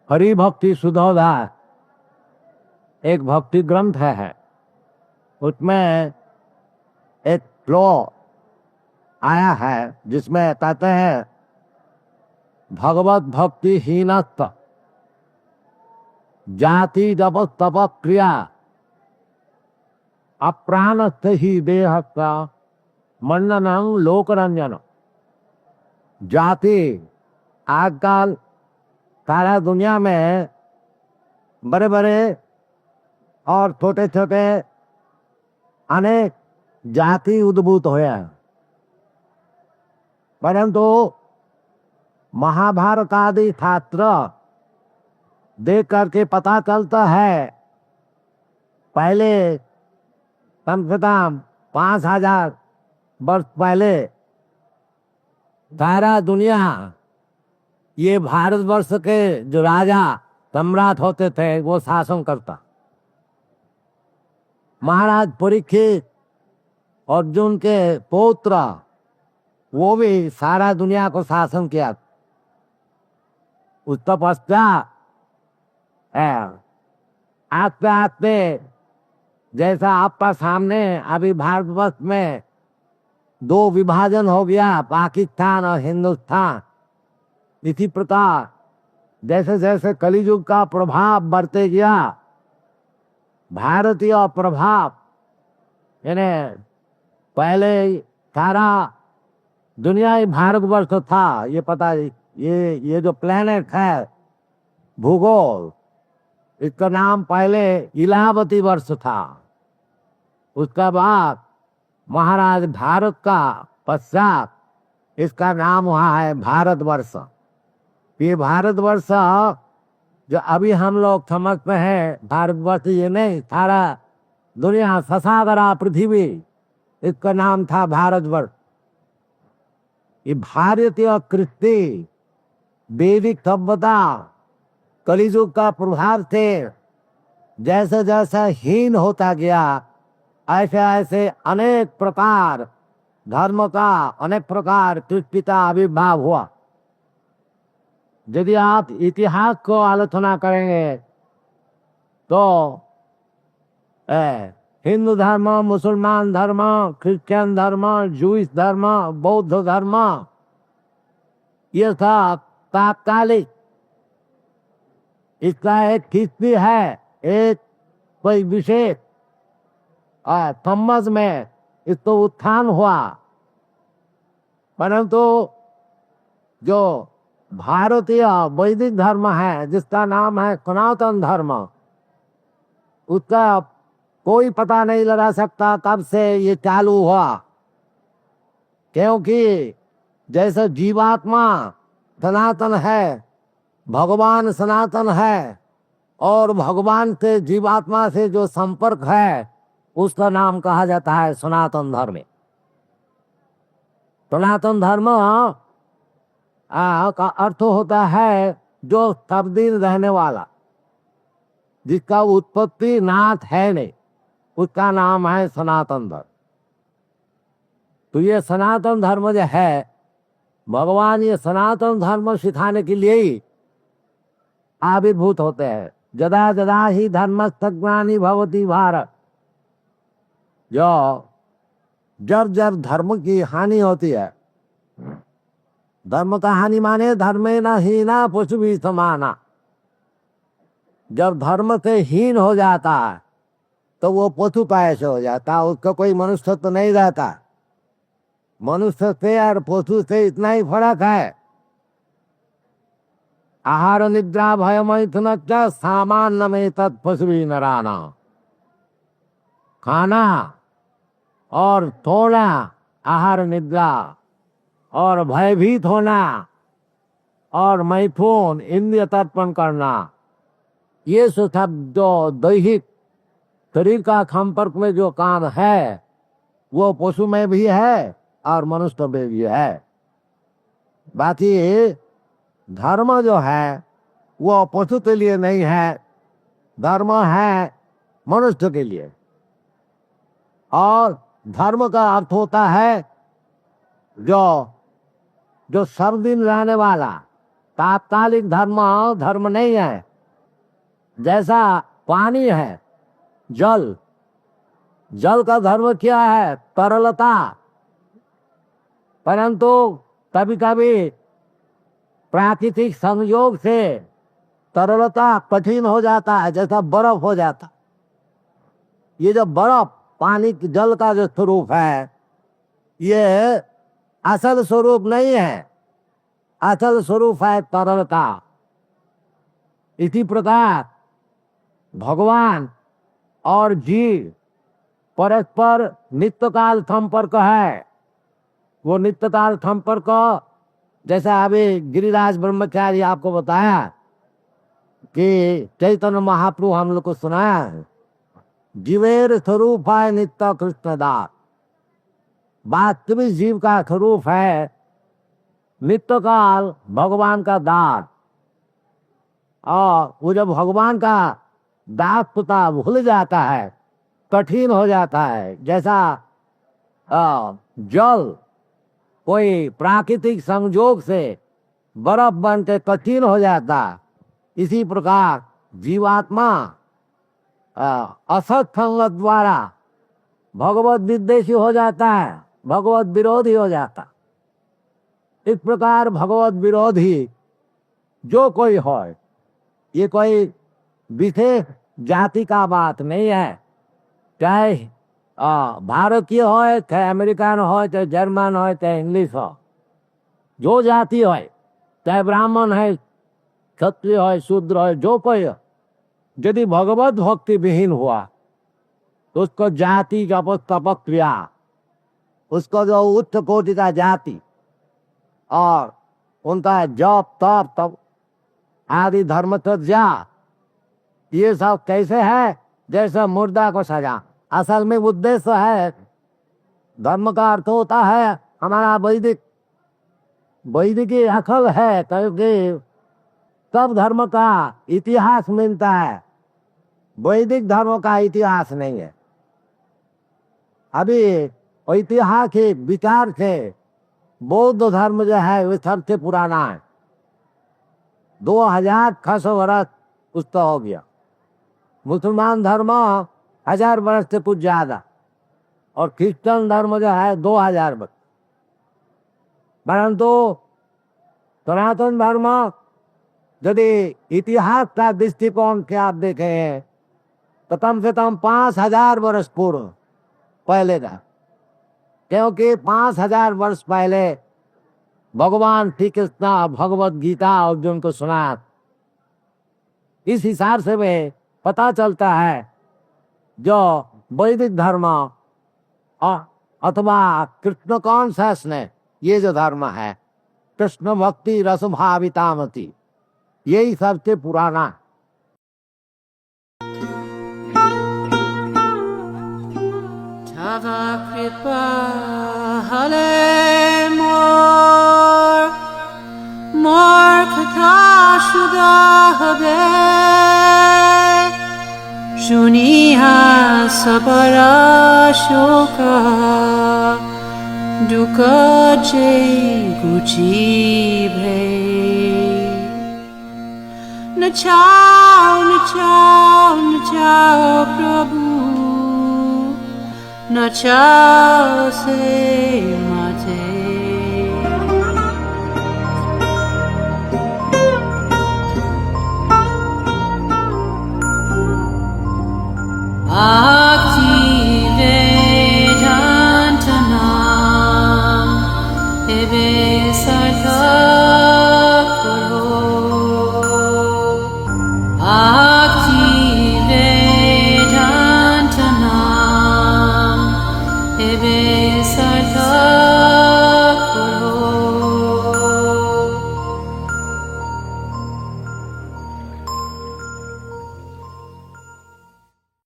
हरि भक्ति सुधोधा एक भक्ति ग्रंथ है। उसमें एक श्लोक आया है जिसमें कहते हैं भगवत भक्ति हीनस्त जाति जप तप क्रिया अप्राणस्थ ही देह का मंडनम लोकरंजन। जाति आजकल सारा दुनिया में बड़े बड़े और छोटे छोटे अनेक जाति उद्भूत हुए हैं, परंतु महाभारत आदि शास्त्र देख करके पता चलता है पहले कम से कम 5000 वर्ष पहले सारा दुनिया ये भारतवर्ष के जो राजा सम्राट होते थे वो शासन करता। महाराज परीक्षित अर्जुन के पौत्र वो भी सारा दुनिया को शासन किया। उसका पश्चात आस्ते आस्ते जैसा आपका सामने अभी भारतवर्ष में 2 विभाजन हो गया, पाकिस्तान और हिंदुस्तान, इसी प्रकार जैसे जैसे कलियुग का प्रभाव बढ़ते गया, भारतीय प्रभाव यानी पहले सारा दुनिया ही भारतवर्ष था। ये पता ये जो प्लेनेट है भूगोल, इसका नाम पहले इलाहावती वर्ष था। उसका बाद महाराज भारत का पश्चात इसका नाम वहाँ है भारतवर्ष। ये भारतवर्ष जो अभी हम लोग समझते हैं भारतवर्ष, ये नहीं, सारा दुनिया ससागरा पृथ्वी, इसका नाम था भारतवर्ष। ये भारतीय कृष्टि वैदिक सभ्यता कलियुग का प्रभाव से जैसे जैसे हीन होता गया, ऐसे ऐसे अनेक प्रकार धर्म का अनेक प्रकार कृष्टि का आविर्भाव हुआ। यदि आप इतिहास को आलोचना करेंगे तो हिंदू धर्म, मुसलमान धर्म, क्रिश्चियन धर्म, जूइश धर्म, बौद्ध धर्म, ये सब तात्कालिक इसका एक किस्ती है, एक कोई विशेष समाज में इसको उत्थान हुआ। परंतु जो भारतीय वैदिक धर्म है जिसका नाम है सनातन धर्म, उसका कोई पता नहीं लगा सकता कब से ये चालू हुआ, क्योंकि जैसे जीवात्मा सनातन है, भगवान सनातन है, और भगवान से जीवात्मा से जो संपर्क है उसका नाम कहा जाता है सनातन धर्म। सनातन धर्म का अर्थ होता है जो सब दिन रहने वाला, जिसका उत्पत्ति नाथ है नहीं, उसका नाम है सनातन धर्म। तो ये सनातन धर्म जो है, भगवान ये सनातन धर्म सिखाने के लिए ही आविर्भूत होते हैं। जदा जदा ही धर्मस्तग्लानि भवति भारत, जो जब जब धर्म की हानि होती है, धर्म का हानि माने धर्मे न हीना पशु भी समाना, जब धर्म से हीन हो जाता है तो वो पशु पायस हो जाता है, उसका कोई मनुष्य तो नहीं रहता। मनुष्य से और पशु से इतना ही फर्क है, आहार निद्रा भय मैथुन सामान्य में तत्पशु नराना। खाना और सोना, आहार निद्रा, और भयभीत होना और मैथुन इंद्रिय तर्पण करना, ये सब जो दैहिक शरीर का संपर्क में जो काम है वो पशु में भी है और मनुष्य में भी है। बाकी धर्म जो है वो पशु के लिए नहीं है, धर्म है मनुष्य के लिए। और धर्म का अर्थ होता है जो जो सब दिन रहने वाला, तात्कालिक धर्म धर्म नहीं है। जैसा पानी है, जल, जल का धर्म क्या है? तरलता। परंतु कभी कभी प्राकृतिक संयोग से तरलता कठिन हो जाता है, जैसा बर्फ हो जाता। ये जो बर्फ पानी जल का जो स्वरूप है, ये असल स्वरूप नहीं है, असल स्वरूप है तरलता। इसी प्रकार भगवान और जीव परस्पर नित्यकाल संपर्क है। वो नित्यकाल संपर्क जैसा अभी गिरिराज ब्रह्मचारी आपको बताया कि चैतन्य महाप्रभु हम लोग को सुनाया है, जीवेर स्वरूप है नित्य कृष्णदास। वास्तविक जीव का स्वरूप है नित्यकाल भगवान का दास। और वो जब भगवान का दास पुता भूल जाता है, कठिन हो जाता है। जैसा जल कोई प्राकृतिक संयोग से बर्फ बन के कठिन हो जाता, इसी प्रकार जीवात्मा असत संगत द्वारा भगवत विद्वेषी हो जाता है, भगवत विरोधी हो जाता। इस प्रकार भगवत विरोधी जो कोई हो, ये कोई विशेष जाति का बात नहीं है। चाहे भारतीय हो, चाहे अमेरिकन हो, चाहे जर्मन हो, चाहे इंग्लिश हो, जो जाति हो, चाहे ब्राह्मण है, क्षत्रिय हो, शूद्र हो, जो कोई हो, यदि भगवत भक्ति विहीन हुआ तो उसको जाति का तपक क्रिया, उसको जो उच्च कोटि का जाति और उनका जप तप तप आदि धर्मचर्या, ये सब कैसे है? जैसे मुर्दा को सजा। असल में उद्देश्य है, धर्म का अर्थ होता है हमारा वैदिक अकल है, क्योंकि सब धर्म का इतिहास मिलता है, वैदिक धर्म का इतिहास नहीं है। अभी ऐतिहासिक विचार से बौद्ध धर्म जो है वो सबसे पुराना है, 2600 वर्ष उसका हो गया। मुसलमान धर्म 1000 वर्ष से कुछ ज्यादा, और क्रिश्चियन धर्म जो है 2000 वर्ष। परंतु सनातन धर्म यदि इतिहास का दृष्टिकोण से आप देखें तो कम से कम 5000 वर्ष पूर्व पहले था, क्योंकि 5000 वर्ष पहले भगवान श्री कृष्ण भगवत गीता अर्जुन को सुना। इस हिसाब से वे पता चलता है जो वैदिक धर्म अथवा कृष्ण कॉन्शसनेस, ये जो धर्म है, कृष्ण भक्ति रस भावितामति, यही सबसे पुराना है। Tava kripa hale mor katha shuda habe shuniha sabara shoka duka je guchi bhe nachao prabhu nachao se mate Bhakti Vedantanam Ebe Sartha Karo Bhakti